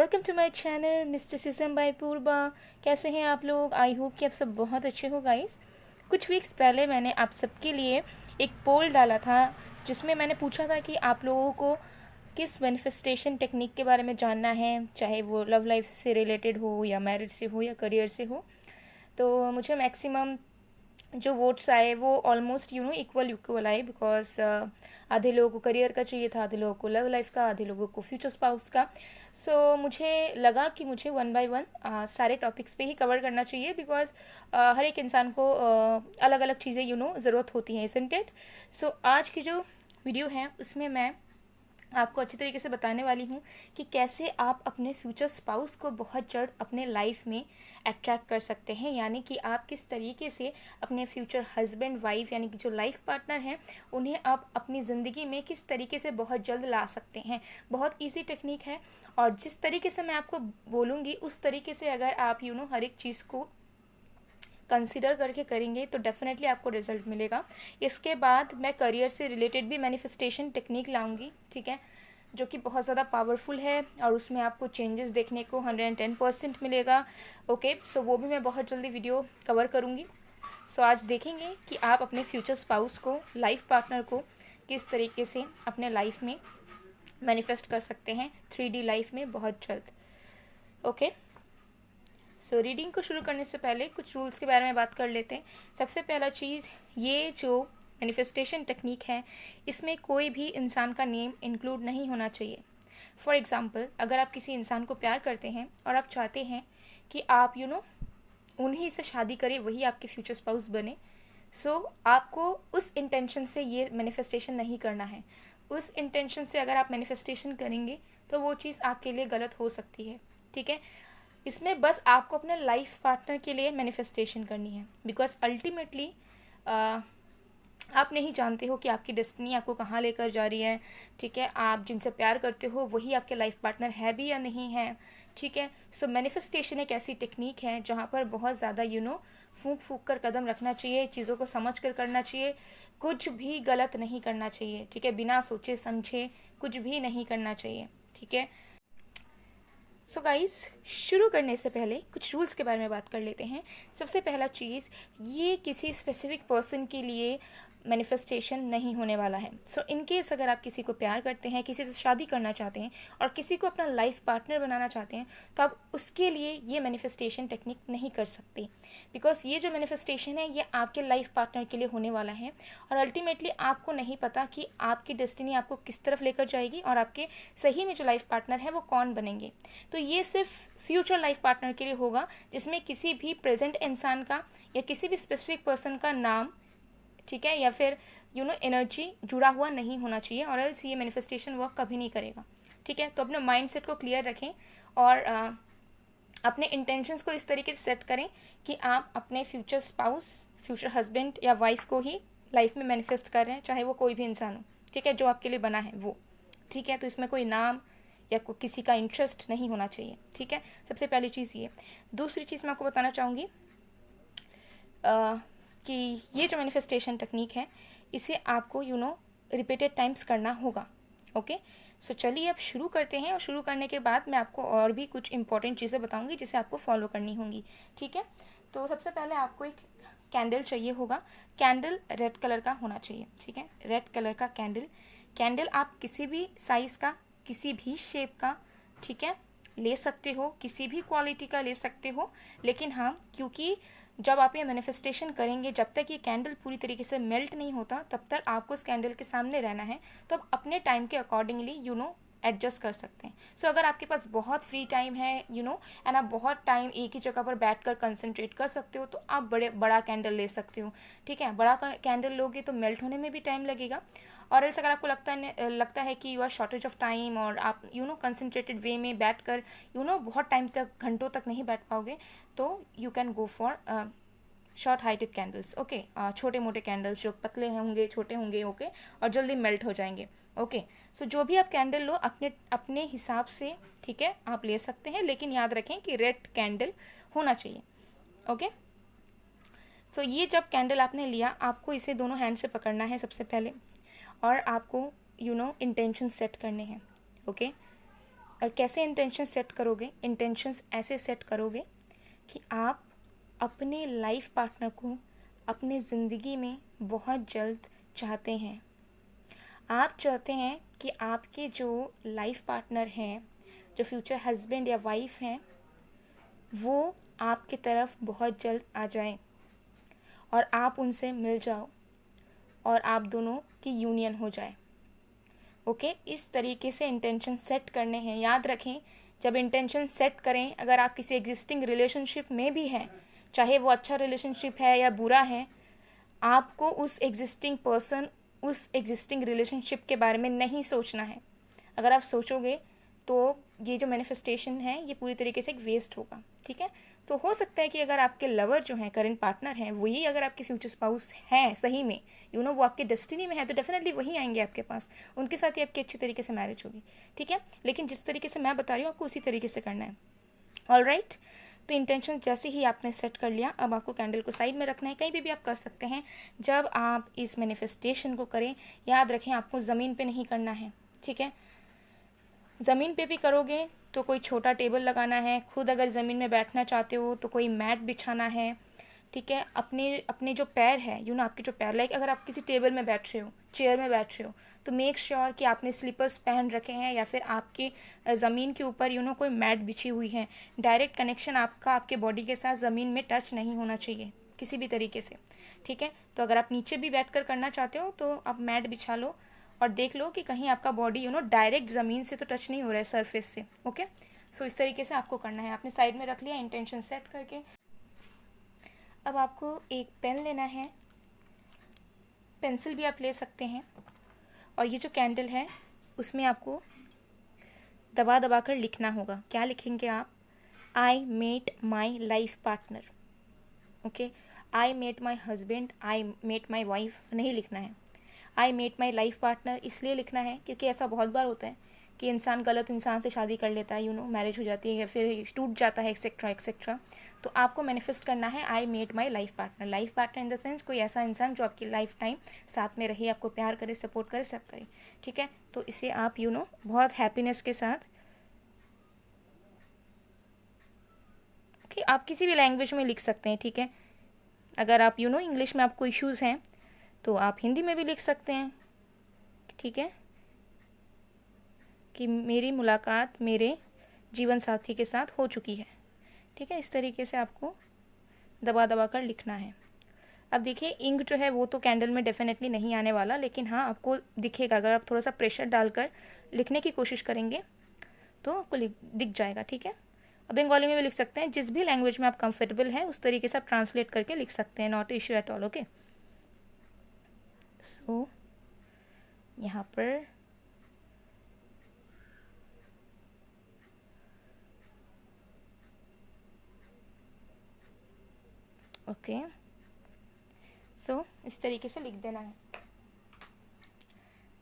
Welcome to my channel mister system by Purva. कैसे हैं आप लोग? आई होप कि आप सब बहुत अच्छे हो गाइस। कुछ वीक्स पहले मैंने आप सबके लिए एक पोल डाला था जिसमें मैंने पूछा था कि आप लोगों को किस मैनिफेस्टेशन टेक्निक के बारे में जानना है, चाहे वो लव लाइफ से रिलेटेड हो या मैरिज से हो या करियर से हो। तो मुझे मैक्सिमम जो वोट्स आए वो ऑलमोस्ट इक्वल आए, बिकॉज आधे लोगों को करियर का चाहिए था, आधे लोगों को लव लाइफ का, आधे लोगों को फ्यूचर स्पाउस का। सो मुझे लगा कि मुझे वन बाय वन सारे टॉपिक्स पे ही कवर करना चाहिए, बिकॉज हर एक इंसान को अलग अलग चीज़ें ज़रूरत होती हैं, इजंट इट। सो आज की जो वीडियो है उसमें मैं आपको अच्छी तरीके से बताने वाली हूँ कि कैसे आप अपने फ्यूचर स्पाउस को बहुत जल्द अपने लाइफ में अट्रैक्ट कर सकते हैं, यानी कि आप किस तरीके से अपने फ्यूचर हस्बैंड वाइफ यानी कि जो लाइफ पार्टनर हैं उन्हें आप अपनी ज़िंदगी में किस तरीके से बहुत जल्द ला सकते हैं। बहुत ईजी टेक्निक है और जिस तरीके से मैं आपको बोलूँगी उस तरीके से अगर आप हर एक चीज़ को कंसिडर करके करेंगे तो डेफिनेटली आपको रिजल्ट मिलेगा। इसके बाद मैं करियर से रिलेटेड भी मैनिफेस्टेशन टेक्निक लाऊंगी, ठीक है, जो कि बहुत ज़्यादा पावरफुल है और उसमें आपको चेंजेस देखने को 110% मिलेगा। ओके, सो वो भी मैं बहुत जल्दी वीडियो कवर करूँगी। सो आज देखेंगे कि आप अपने फ्यूचर स्पाउस को, लाइफ पार्टनर को किस तरीके से अपने लाइफ में मैनिफेस्ट कर सकते हैं 3D लाइफ में बहुत जल्द। ओके, सो रीडिंग को शुरू करने से पहले कुछ रूल्स के बारे में बात कर लेते हैं। सबसे पहला चीज़, ये जो मैनिफेस्टेशन टेक्निक है इसमें कोई भी इंसान का नेम इंक्लूड नहीं होना चाहिए। फॉर एग्ज़ाम्पल, अगर आप किसी इंसान को प्यार करते हैं और आप चाहते हैं कि आप उन्हीं से शादी करें, वही आपके फ्यूचर स्पाउस बने, सो आपको उस इंटेंशन से ये मैनिफेस्टेशन नहीं करना है। उस इंटेंशन से अगर आप मैनिफेस्टेशन करेंगे तो वो चीज़ आपके लिए गलत हो सकती है, ठीक है। इसमें बस आपको अपने लाइफ पार्टनर के लिए मैनिफेस्टेशन करनी है, बिकॉज अल्टीमेटली आप नहीं जानते हो कि आपकी डेस्टिनी आपको कहाँ लेकर जा रही है, ठीक है। आप जिनसे प्यार करते हो वही आपके लाइफ पार्टनर है भी या नहीं है, ठीक है। सो मैनिफेस्टेशन एक ऐसी टेक्निक है जहाँ पर बहुत ज़्यादा फूंक फूंक कर कदम रखना चाहिए, चीज़ों को समझ कर करना चाहिए, कुछ भी गलत नहीं करना चाहिए, ठीक है। बिना सोचे समझे कुछ भी नहीं करना चाहिए, ठीक है। सो गाइस, शुरू करने से पहले कुछ रूल्स के बारे में बात कर लेते हैं। सबसे पहला चीज़, ये किसी स्पेसिफिक पर्सन के लिए मैनिफेस्टेशन नहीं होने वाला है। सो इन केस अगर आप किसी को प्यार करते हैं, किसी से शादी करना चाहते हैं और किसी को अपना लाइफ पार्टनर बनाना चाहते हैं, तो आप उसके लिए ये मैनिफेस्टेशन टेक्निक नहीं कर सकते, बिकॉज ये जो मैनिफेस्टेशन है ये आपके लाइफ पार्टनर के लिए होने वाला है और अल्टीमेटली आपको नहीं पता कि आपकी डेस्टिनी आपको किस तरफ लेकर जाएगी और आपके सही में जो लाइफ पार्टनर है वो कौन बनेंगे। तो ये सिर्फ फ्यूचर लाइफ पार्टनर के लिए होगा, जिसमें किसी भी प्रेजेंट इंसान का या किसी भी स्पेसिफिक पर्सन का नाम, ठीक है, या फिर एनर्जी जुड़ा हुआ नहीं होना चाहिए, और एल्स ये मैनिफेस्टेशन वर्क कभी नहीं करेगा, ठीक है। तो अपने माइंड सेट को क्लियर रखें और अपने इंटेंशंस को इस तरीके से सेट करें कि आप अपने फ्यूचर स्पाउस, फ्यूचर हस्बैंड या वाइफ को ही लाइफ में मैनिफेस्ट कर रहे हैं, चाहे वो कोई भी इंसान हो, ठीक है, जो आपके लिए बना है वो, ठीक है। तो इसमें कोई नाम या किसी का इंटरेस्ट नहीं होना चाहिए, ठीक है। सबसे पहली चीज़ ये। दूसरी चीज़ मैं आपको बताना चाहूँगी कि ये जो मैनिफेस्टेशन टेक्निक है इसे आपको रिपीटेड टाइम्स करना होगा। ओके, सो चलिए अब शुरू करते हैं, और शुरू करने के बाद मैं आपको और भी कुछ इंपॉर्टेंट चीज़ें बताऊंगी जिसे आपको फॉलो करनी होंगी, ठीक है। तो सबसे पहले आपको एक कैंडल चाहिए होगा। कैंडल रेड कलर का होना चाहिए, ठीक है, रेड कलर का कैंडल। कैंडल आप किसी भी साइज़ का, किसी भी शेप का, ठीक है, ले सकते हो, किसी भी क्वालिटी का ले सकते हो, लेकिन हाँ, क्योंकि जब आप ये मैनिफेस्टेशन करेंगे, जब तक ये कैंडल पूरी तरीके से मेल्ट नहीं होता तब तक आपको उस कैंडल के सामने रहना है। तो आप अपने टाइम के अकॉर्डिंगली एडजस्ट कर सकते हैं। सो अगर आपके पास बहुत फ्री टाइम है एंड आप बहुत टाइम एक ही जगह पर बैठकर कंसंट्रेट कर सकते हो, तो आप बड़ा कैंडल ले सकते हो, ठीक है। बड़ा कैंडल लोगे तो मेल्ट होने में भी टाइम लगेगा, और एल्स अगर आपको लगता है कि you are shortage of time और आप कंसंट्रेटेड वे में बैठकर बहुत टाइम तक, घंटों तक नहीं बैठ पाओगे, तो you can go for short heighted candles. Okay, छोटे मोटे कैंडल्स जो पतले होंगे, छोटे होंगे, ओके, और जल्दी मेल्ट हो जाएंगे। ओके, सो जो भी आप कैंडल लो अपने अपने हिसाब से, ठीक है, आप ले सकते हैं, लेकिन याद रखें कि रेड कैंडल होना चाहिए। ओके, तो ये जब कैंडल आपने लिया, आपको इसे दोनों हैंड से पकड़ना है सबसे पहले, और आपको इंटेंशन सेट करने हैं। ओके, और कैसे इंटेंशन सेट करोगे? इंटेंशंस ऐसे सेट करोगे कि आप अपने लाइफ पार्टनर को अपने ज़िंदगी में बहुत जल्द चाहते हैं। आप चाहते हैं कि आपके जो लाइफ पार्टनर हैं, जो फ्यूचर हस्बैंड या वाइफ हैं, वो आपकी तरफ बहुत जल्द आ जाएं और आप उनसे मिल जाओ और आप दोनों की यूनियन हो जाए। ओके, इस तरीके से इंटेंशन सेट करने हैं। याद रखें, जब इंटेंशन सेट करें, अगर आप किसी एग्जिस्टिंग रिलेशनशिप में भी हैं, चाहे वो अच्छा रिलेशनशिप है या बुरा है, आपको उस एग्जिस्टिंग पर्सन, उस एग्जिस्टिंग रिलेशनशिप के बारे में नहीं सोचना है। अगर आप सोचोगे तो ये जो मैनिफेस्टेशन है ये पूरी तरीके से एक वेस्ट होगा। ठीक है, तो हो सकता है कि अगर आपके लवर जो हैं, करंट पार्टनर हैं, वही अगर आपके फ्यूचर स्पाउस हैं सही में, वो आपके डेस्टिनी में है, तो डेफिनेटली वही आएंगे आपके पास, उनके साथ ही आपकी अच्छी तरीके से मैरिज होगी। ठीक है, लेकिन जिस तरीके से मैं बता रही हूँ आपको उसी तरीके से करना है। ऑलराइट, तो इंटेंशन जैसे ही आपने सेट कर लिया, अब आपको कैंडल को साइड में रखना है। कहीं भी आप कर सकते हैं। जब आप इस मैनिफेस्टेशन को करें, याद रखें आपको ज़मीन पे नहीं करना है। ठीक है, ज़मीन पे भी करोगे तो कोई छोटा टेबल लगाना है, खुद अगर ज़मीन में बैठना चाहते हो तो कोई मैट बिछाना है। ठीक है, अपने अपने जो पैर है, आपके जो पैर, लाइक अगर आप किसी टेबल में बैठ रहे हो, चेयर में बैठ रहे हो, तो मेक श्योर कि आपने स्लीपर्स पहन रखे हैं या फिर आपके ज़मीन के ऊपर कोई मैट बिछी हुई है। डायरेक्ट कनेक्शन आपका आपके बॉडी के साथ ज़मीन में टच नहीं होना चाहिए किसी भी तरीके से। ठीक है, तो अगर आप नीचे भी बैठ कर करना चाहते हो तो आप मैट बिछा लो और देख लो कि कहीं आपका बॉडी डायरेक्ट ज़मीन से तो टच नहीं हो रहा है, सरफेस से। ओके, सो इस तरीके से आपको करना है। आपने साइड में रख लिया इंटेंशन सेट करके। अब आपको एक पेन लेना है, पेंसिल भी आप ले सकते हैं, और ये जो कैंडल है उसमें आपको दबा दबा कर लिखना होगा। क्या लिखेंगे आप? I met my life partner. Okay, I met my husband, I met my wife नहीं लिखना है। I met my life partner इसलिए लिखना है क्योंकि ऐसा बहुत बार होता है कि इंसान गलत इंसान से शादी कर लेता है, मैरिज हो जाती है या फिर टूट जाता है, एक्सेट्रा एक्सेट्रा। तो आपको मैनिफेस्ट करना है I met my life partner. Life partner in the sense कोई ऐसा इंसान जो आपकी लाइफ टाइम साथ में रहे, आपको प्यार करे, सपोर्ट करे, सब करे। ठीक है, तो इसे आप बहुत हैप्पीनेस के साथ, ओके, आप किसी भी लैंग्वेज में लिख सकते हैं। ठीक है, अगर आप इंग्लिश में आपको इश्यूज़ हैं तो आप हिंदी में भी लिख सकते हैं। ठीक है, कि मेरी मुलाकात मेरे जीवन साथी के साथ हो चुकी है। ठीक है, इस तरीके से आपको दबा दबा कर लिखना है। अब देखिए, इंक जो है वो तो कैंडल में डेफिनेटली नहीं आने वाला, लेकिन हाँ आपको दिखेगा। अगर आप थोड़ा सा प्रेशर डालकर लिखने की कोशिश करेंगे तो आपको दिख जाएगा। ठीक है, अब बंगाली में भी लिख सकते हैं, जिस भी लैंग्वेज में आप कंफर्टेबल हैं उस तरीके से आप ट्रांसलेट करके लिख सकते हैं, not issue at all. Okay, so यहाँ पर ओके, सो इस तरीके से लिख देना है।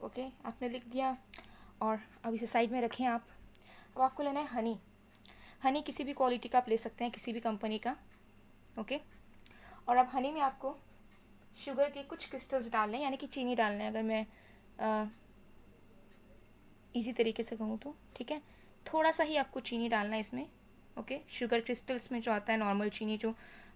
ओके, आपने लिख दिया और अब इसे साइड में रखें आप। अब आपको लेना है हनी। हनी किसी भी क्वालिटी का आप ले सकते हैं, किसी भी कंपनी का। ओके, और अब हनी में आपको शुगर के कुछ क्रिस्टल्स डालने हैं, यानी कि चीनी डालना है, अगर मैं इजी तरीके से कहूँ तो। ठीक है, थोड़ा सा ही आपको चीनी डालना है इसमें। ओके, शुगर क्रिस्टल्स में जो आता है नॉर्मल चीनी, जो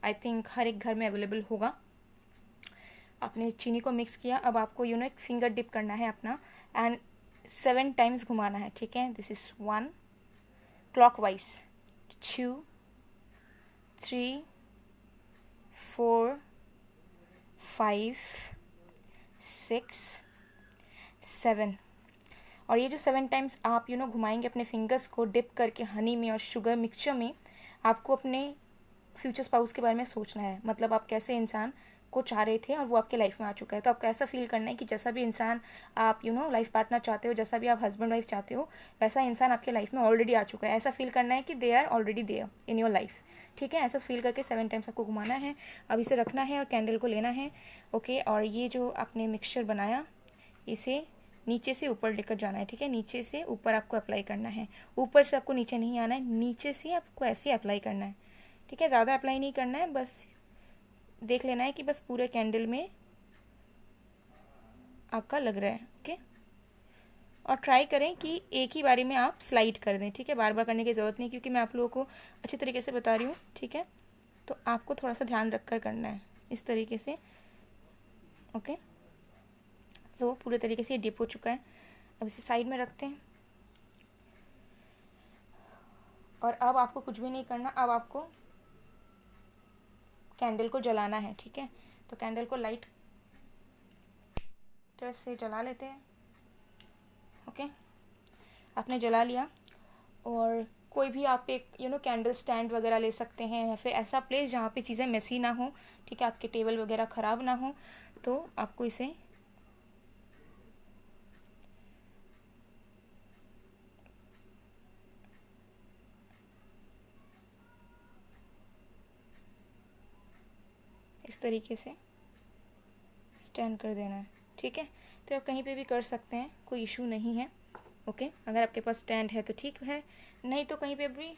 आई थिंक हर एक घर में अवेलेबल होगा। आपने चीनी को मिक्स किया। अब आपको एक फिंगर डिप करना है अपना एंड 7 टाइम्स घुमाना है। ठीक है, दिस इज 1 क्लॉकवाइज, 2 3 4 5 6 7। और ये जो 7 टाइम्स आप घुमाएंगे अपने फिंगर्स को डिप करके हनी में और शुगर मिक्सचर में, आपको अपने फ्यूचर स्पाउस के बारे में सोचना है। मतलब आप कैसे इंसान को चाह रहे थे और वो आपके लाइफ में आ चुका है। तो आपको ऐसा फील करना है कि जैसा भी इंसान आप लाइफ पार्टनर चाहते हो, जैसा भी आप हस्बैंड वाइफ चाहते हो, वैसा इंसान आपके लाइफ में ऑलरेडी आ चुका है। ऐसा फील करना है कि they are already there in your life. ठीक है, ऐसा फील करके 7 टाइम्स आपको घुमाना है। अब इसे रखना है और कैंडल को लेना है। ओके, और ये जो आपने मिक्सचर बनाया इसे नीचे से ऊपर लेकर जाना है। ठीक है, नीचे से ऊपर आपको अप्लाई करना है, ऊपर से आपको नीचे नहीं आना है, नीचे से आपको ऐसे अप्लाई करना है। ठीक है, ज़्यादा अप्लाई नहीं करना है, बस देख लेना है कि बस पूरे कैंडल में आपका लग रहा है। ओके, और ट्राई करें कि एक ही बारी में आप स्लाइड कर दें, ठीक है। बार बार करने की ज़रूरत नहीं, क्योंकि मैं आप लोगों को अच्छी तरीके से बता रही हूँ, ठीक है। तो आपको थोड़ा सा ध्यान रख कर करना है इस तरीके से, ओके। तो पूरे तरीके से ये डिप हो चुका है। अब इसे साइड में रखते हैं। और अब आपको कुछ भी नहीं करना, अब आपको कैंडल को जलाना है, ठीक है। तो कैंडल को लाइट से जला लेते हैं, ओके। आपने जला लिया, और कोई भी आप एक कैंडल स्टैंड वगैरह ले सकते हैं, या फिर ऐसा प्लेस जहाँ पे चीज़ें मेसी ना हो, ठीक है, आपके टेबल वगैरह ख़राब ना हो। तो आपको इसे इस तरीके से स्टैंड कर देना है, ठीक है। तो आप कहीं पे भी कर सकते हैं, कोई इशू नहीं है, ओके। अगर आपके पास स्टैंड है तो ठीक है, नहीं तो कहीं पे भी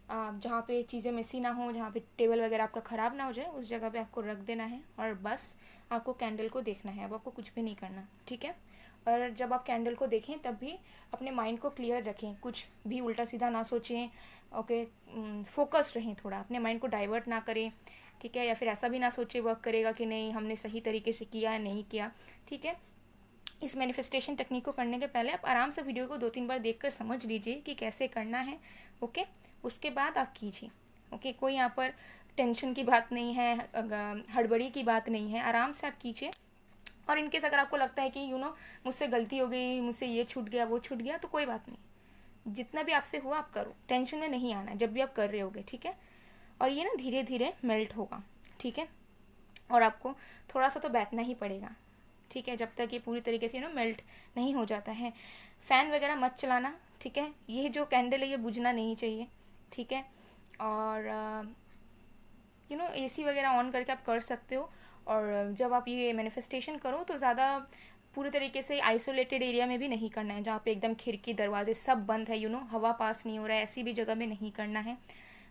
जहाँ पे चीज़ें मेसी ना हो, जहाँ पे टेबल वगैरह आपका ख़राब ना हो जाए, उस जगह पे आपको रख देना है। और बस आपको कैंडल को देखना है, अब आपको कुछ भी नहीं करना, ठीक है। और जब आप कैंडल को देखें तब भी अपने माइंड को क्लियर रखें, कुछ भी उल्टा सीधा ना सोचें, ओके। फोकस रहें, थोड़ा अपने माइंड को डाइवर्ट ना करें, ठीक है। या फिर ऐसा भी ना सोचे वर्क करेगा कि नहीं हमने सही तरीके से किया है, नहीं किया, ठीक है। इस मैनिफेस्टेशन टेक्निक को करने के पहले आप आराम से वीडियो को 2-3 बार देखकर समझ लीजिए कि कैसे करना है, ओके। उसके बाद आप कीजिए, ओके। कोई यहाँ पर टेंशन की बात नहीं है, हड़बड़ी की बात नहीं है, आराम से आप कीजिए। और इनकेस अगर आपको लगता है कि मुझसे गलती हो गई, मुझसे ये छूट गया, वो छूट गया, तो कोई बात नहीं, जितना भी आपसे हुआ आप करो, टेंशन में नहीं आना जब भी आप कर रहे होगे, ठीक है। और ये ना धीरे धीरे मेल्ट होगा, ठीक है। और आपको थोड़ा सा तो बैठना ही पड़ेगा, ठीक है, जब तक ये पूरी तरीके से मेल्ट नहीं हो जाता है। फ़ैन वगैरह मत चलाना, ठीक है। ये जो कैंडल है ये बुझना नहीं चाहिए, ठीक है। और एसी वगैरह ऑन करके आप कर सकते हो। और जब आप ये मैनिफेस्टेशन करो तो ज़्यादा पूरे तरीके से आइसोलेटेड एरिया में भी नहीं करना है, जहाँ पे एकदम खिड़की दरवाजे सब बंद है, हवा पास नहीं हो रहा है, ऐसी भी जगह में नहीं करना है,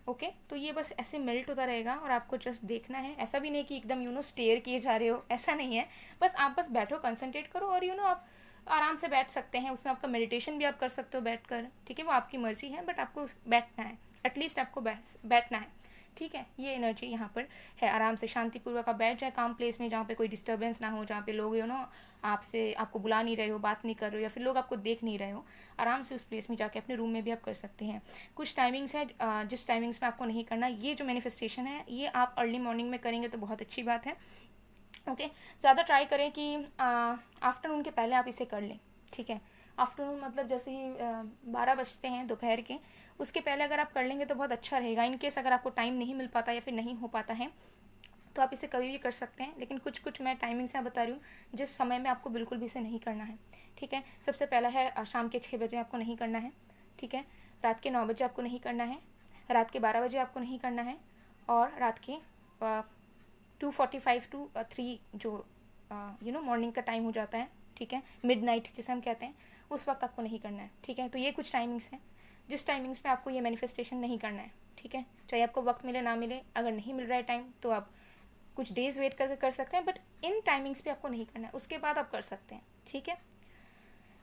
ओके। तो ये बस ऐसे मेल्ट होता रहेगा और आपको जस्ट देखना है। ऐसा भी नहीं कि एकदम स्टेयर किए जा रहे हो, ऐसा नहीं है। बस आप बस बैठो, कंसंट्रेट करो, और आप आराम से बैठ सकते हैं। उसमें आपका मेडिटेशन भी आप कर सकते हो बैठ कर, ठीक है। वो आपकी मर्जी है, बट आपको बैठना है, एटलीस्ट आपको बैठना है, ठीक है। ये एनर्जी यहाँ पर है। आराम से शांतिपूर्वक आप बैठ जाए काम प्लेस में, जहाँ पे कोई डिस्टर्बेंस ना हो, जहाँ पे लोग आपको बुला नहीं रहे हो, बात नहीं कर रहे हो, या फिर लोग आपको देख नहीं रहे हो। आराम से उस प्लेस में जाके अपने रूम में भी आप कर सकते हैं। कुछ टाइमिंग्स है जिस टाइमिंग्स में आपको नहीं करना। ये जो मैनिफेस्टेशन है ये आप अर्ली मॉर्निंग में करेंगे तो बहुत अच्छी बात है, ओके। ज़्यादा ट्राई करें कि आफ्टरनून के पहले आप इसे कर लें, ठीक है। आफ्टरनून मतलब जैसे ही 12 बजते हैं दोपहर के, उसके पहले अगर आप कर लेंगे तो बहुत अच्छा रहेगा। इन केस अगर आपको टाइम नहीं मिल पाता या फिर नहीं हो पाता है तो आप इसे कभी भी कर सकते हैं, लेकिन कुछ कुछ मैं टाइमिंग से बता रही हूँ जिस समय में आपको बिल्कुल भी इसे नहीं करना है, ठीक है। सबसे पहला है शाम के 6 बजे आपको नहीं करना है, ठीक है। रात के 9 बजे आपको नहीं करना है, रात के 12 बजे आपको नहीं करना है, और रात के 2:45 to 3 जो मॉर्निंग का टाइम हो जाता है, ठीक है, मिडनाइट जिसे हम कहते हैं, उस वक्त आपको नहीं करना है, ठीक है। तो ये कुछ टाइमिंग्स हैं जिस टाइमिंग्स में आपको ये मैनिफेस्टेशन नहीं करना है, ठीक है। चाहे आपको वक्त मिले ना मिले, अगर नहीं मिल रहा है टाइम तो आप कुछ डेज वेट करके कर सकते हैं, बट इन टाइमिंग्स पे आपको नहीं करना है, उसके बाद आप कर सकते हैं, ठीक है।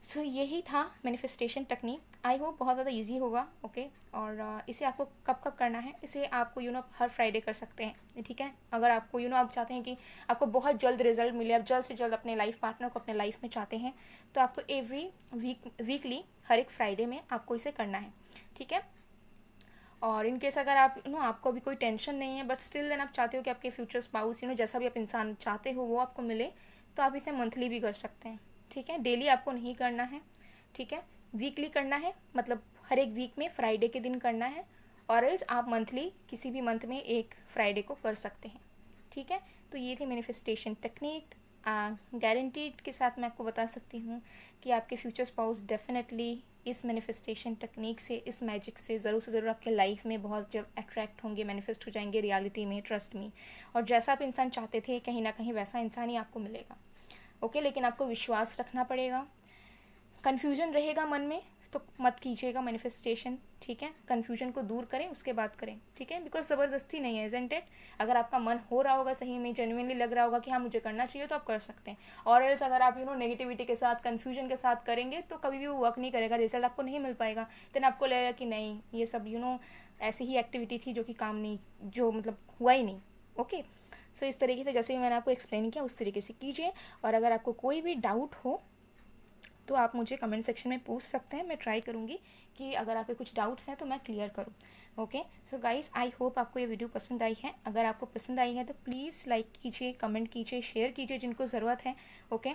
सो यही था मैनिफेस्टेशन टेक्निक। आई होप बहुत ज़्यादा इजी होगा, ओके। और इसे आपको कब कब करना है, इसे आपको हर फ्राइडे कर सकते हैं, ठीक है। अगर आपको आप चाहते हैं कि आपको बहुत जल्द रिजल्ट मिले, आप जल्द से जल्द अपने लाइफ पार्टनर को अपने लाइफ में चाहते हैं, तो आपको एवरी वीकली हर एक फ्राइडे में आपको इसे करना है, ठीक है। और इन केस अगर आप आपको अभी कोई टेंशन नहीं है, बट स्टिल देन आप चाहते हो कि आपके फ्यूचर स्पाउस जैसा भी आप इंसान चाहते हो वो आपको मिले, तो आप इसे मंथली भी कर सकते हैं, ठीक है। डेली आपको नहीं करना है, ठीक है। वीकली करना है, मतलब हर एक वीक में फ्राइडे के दिन करना है, और एल्स आप मंथली किसी भी मंथ में एक फ्राइडे को कर सकते हैं, ठीक है। तो ये थी मैनिफेस्टेशन टेक्निक। गारंटीड के साथ मैं आपको बता सकती हूँ कि आपके फ्यूचर स्पाउस डेफिनेटली इस मैनिफेस्टेशन टेक्निक से, इस मैजिक से ज़रूर से ज़रूर आपके लाइफ में बहुत जल्द अट्रैक्ट होंगे, मैनिफेस्ट हो जाएंगे रियलिटी में, ट्रस्ट मी। और जैसा आप इंसान चाहते थे कहीं ना कहीं वैसा इंसान ही आपको मिलेगा, ओके। लेकिन आपको विश्वास रखना पड़ेगा, कन्फ्यूजन रहेगा मन में, तो मत कीजिएगा मैनिफेस्टेशन, ठीक है। कन्फ्यूजन को दूर करें, उसके बाद करें, ठीक है। बिकॉज ज़बरदस्ती नहीं है, इज़न्ट इट। अगर आपका मन हो रहा होगा, सही में जेन्युइनली लग रहा होगा कि हाँ मुझे करना चाहिए, तो आप कर सकते हैं। और एल्स अगर आप नेगेटिविटी के साथ, कन्फ्यूजन के साथ करेंगे तो कभी भी वो वर्क नहीं करेगा, रिजल्ट आपको नहीं मिल पाएगा। देन आपको लगेगा कि नहीं, ये सब ऐसी ही एक्टिविटी थी जो कि काम नहीं, जो मतलब हुआ ही नहीं। ओके, सो इस तरीके से जैसे मैंने आपको एक्सप्लेन किया उस तरीके से कीजिए। और अगर आपको कोई भी डाउट हो तो आप मुझे कमेंट सेक्शन में पूछ सकते हैं। मैं ट्राई करूँगी कि अगर आपके कुछ डाउट्स हैं तो मैं क्लियर करूँ। Okay, so guys, I hope आपको ये वीडियो पसंद आई है। अगर आपको पसंद आई है तो प्लीज़ लाइक कीजिए, कमेंट कीजिए, शेयर कीजिए जिनको ज़रूरत है। ओके,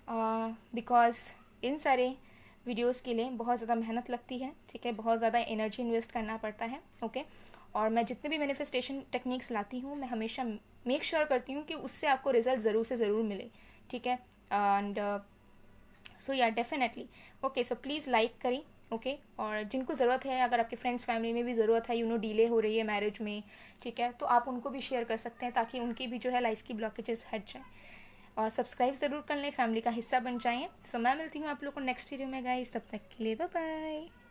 बिकॉज इन सारे वीडियोज़ के लिए बहुत ज़्यादा मेहनत लगती है, ठीक है, बहुत ज़्यादा एनर्जी इन्वेस्ट करना पड़ता है। ओके, और मैं जितने भी मैनिफेस्टेशन टेक्निक्स लाती हूँ, मैं हमेशा मेक श्योर करती हूँ कि उससे आपको रिजल्ट ज़रूर से ज़रूर मिले, ठीक है। एंड सो या definitely. Okay, so please like करें। ओके, और जिनको ज़रूरत है, अगर आपके फ्रेंड्स फैमिली में भी ज़रूरत है, डिले हो रही है मैरिज में, ठीक है, तो आप उनको भी शेयर कर सकते हैं ताकि उनकी भी लाइफ की ब्लॉकेजेस हट जाए। और सब्सक्राइब ज़रूर कर लें, फैमिली का हिस्सा बन जाएं। सो मैं मिलती हूँ आप लोग को नेक्स्ट वीडियो में गाइस, तब तक के लिए बाय बाय।